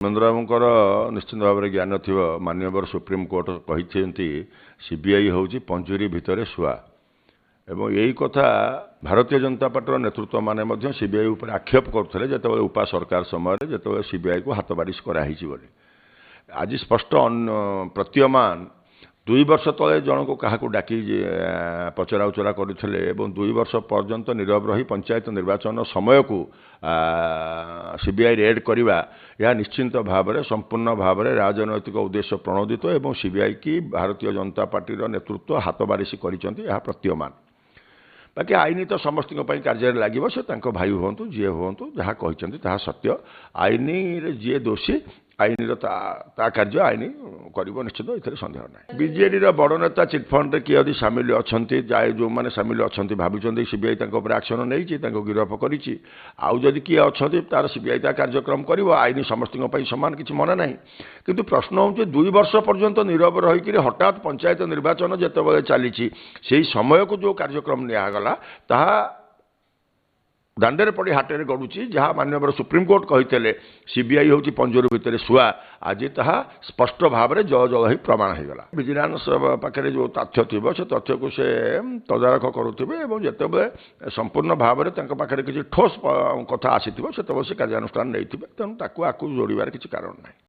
ଧର୍ମେନ୍ଦ୍ର ବାବୁଙ୍କର ନିଶ୍ଚିତ ଭାବରେ ଜ୍ଞାନ ଥିବ। ମାନ୍ୟବର ସୁପ୍ରିମକୋର୍ଟ କହିଛନ୍ତି ସିବିଆଇ ହେଉଛି ପଞ୍ଜୁରୀ ଭିତରେ ଶୁଆ ଏବଂ ଏହି କଥା ଭାରତୀୟ ଜନତା ପାର୍ଟିର ନେତୃତ୍ୱମାନେ ମଧ୍ୟ ସିବିଆଇ ଉପରେ ଆକ୍ଷେପ କରୁଥିଲେ ଯେତେବେଳେ ଉପା ସରକାର ସମୟରେ ଯେତେବେଳେ ସିବିଆଇକୁ ହାତ ବାରିଶ କରାହେଇଛି ବୋଲି। ଆଜି ସ୍ପଷ୍ଟ ପ୍ରତୀୟମାନ 2 ବର୍ଷ ତଳେ ଜଣକୁ କାହାକୁ ଡାକି ପଚରା ଉଚରା କରୁଥିଲେ ଏବଂ 2 ବର୍ଷ ପର୍ଯ୍ୟନ୍ତ ନୀରବ ରହି ପଞ୍ଚାୟତ ନିର୍ବାଚନ ସମୟକୁ ସିବିଆଇ ରେଡ୍ କରିବା ଏହା ନିଶ୍ଚିତ ଭାବରେ ସମ୍ପୂର୍ଣ୍ଣ ଭାବରେ ରାଜନୈତିକ ଉଦ୍ଦେଶ୍ୟ ପ୍ରଣୋଦିତ ଏବଂ ସିବିଆଇ କି ଭାରତୀୟ ଜନତା ପାର୍ଟିର ନେତୃତ୍ୱ ହାତ ବାରିଶ କରିଛନ୍ତି ଏହା ପ୍ରତୀୟମାନ। ବାକି ଆଇନ ତ ସମସ୍ତଙ୍କ ପାଇଁ କାର୍ଯ୍ୟରେ ଲାଗିବ। ସେ ତାଙ୍କ ଭାଇ ହୁଅନ୍ତୁ ଯିଏ ହୁଅନ୍ତୁ ଯାହା କହିଛନ୍ତି ତାହା ସତ୍ୟ। ଆଇନରେ ଯିଏ ଦୋଷୀ ଆଇନର ତା କାର୍ଯ୍ୟ ଆଇନ କରିବ ନିଶ୍ଚିତ, ଏଥିରେ ସନ୍ଦେହ ନାହିଁ। ବିଜେଡିର ବଡ଼ ନେତା ଚିଟଫଣ୍ଡରେ କିଏ ଯଦି ସାମିଲ ଅଛନ୍ତି, ଯେଉଁମାନେ ସାମିଲ ଅଛନ୍ତି ଭାବୁଛନ୍ତି ସିବିଆଇ ତାଙ୍କ ଉପରେ ଆକ୍ସନ ନେଇଛି, ତାଙ୍କୁ ଗିରଫ କରିଛି, ଆଉ ଯଦି କିଏ ଅଛନ୍ତି ତାର ସିବିଆଇ ତା କାର୍ଯ୍ୟକ୍ରମ କରିବ। ଆଇନ ସମସ୍ତଙ୍କ ପାଇଁ ସମାନ, କିଛି ମନେ ନାହିଁ। କିନ୍ତୁ ପ୍ରଶ୍ନ ହେଉଛି 2 ବର୍ଷ ପର୍ଯ୍ୟନ୍ତ ନୀରବ ରହିକରି ହଠାତ୍ ପଞ୍ଚାୟତ ନିର୍ବାଚନ ଯେତେବେଳେ ଚାଲିଛି ସେହି ସମୟକୁ ଯେଉଁ କାର୍ଯ୍ୟକ୍ରମ ନିଆଗଲା ତାହା ଦାଣ୍ଡରେ ପଡ଼ି ହାଟରେ ଗଡ଼ୁଛି। ଯାହା ମାନ୍ୟବର ସୁପ୍ରିମକୋର୍ଟ କହିଥିଲେ ସିବିଆଇ ହେଉଛି ପଞ୍ଜୁରୀ ଭିତରେ ଶୁଆ, ଆଜି ତାହା ସ୍ପଷ୍ଟ ଭାବରେ ଜଳ ହେଇ ପ୍ରମାଣ ହୋଇଗଲା। ଭିଜିଲାନ୍ସ ପାଖରେ ଯେଉଁ ତଥ୍ୟ ଥିବ ସେ ତଥ୍ୟକୁ ସେ ତଦାରଖ କରୁଥିବେ ଏବଂ ଯେତେବେଳେ ସମ୍ପୂର୍ଣ୍ଣ ଭାବରେ ତାଙ୍କ ପାଖରେ କିଛି ଠୋସ୍ କଥା ଆସିଥିବ ସେତେବେଳେ ସେ କାର୍ଯ୍ୟାନୁଷ୍ଠାନ ନେଇଥିବେ। ତେଣୁ ତାକୁ ଆକୁ ଯୋଡ଼ିବାର କିଛି କାରଣ ନାହିଁ।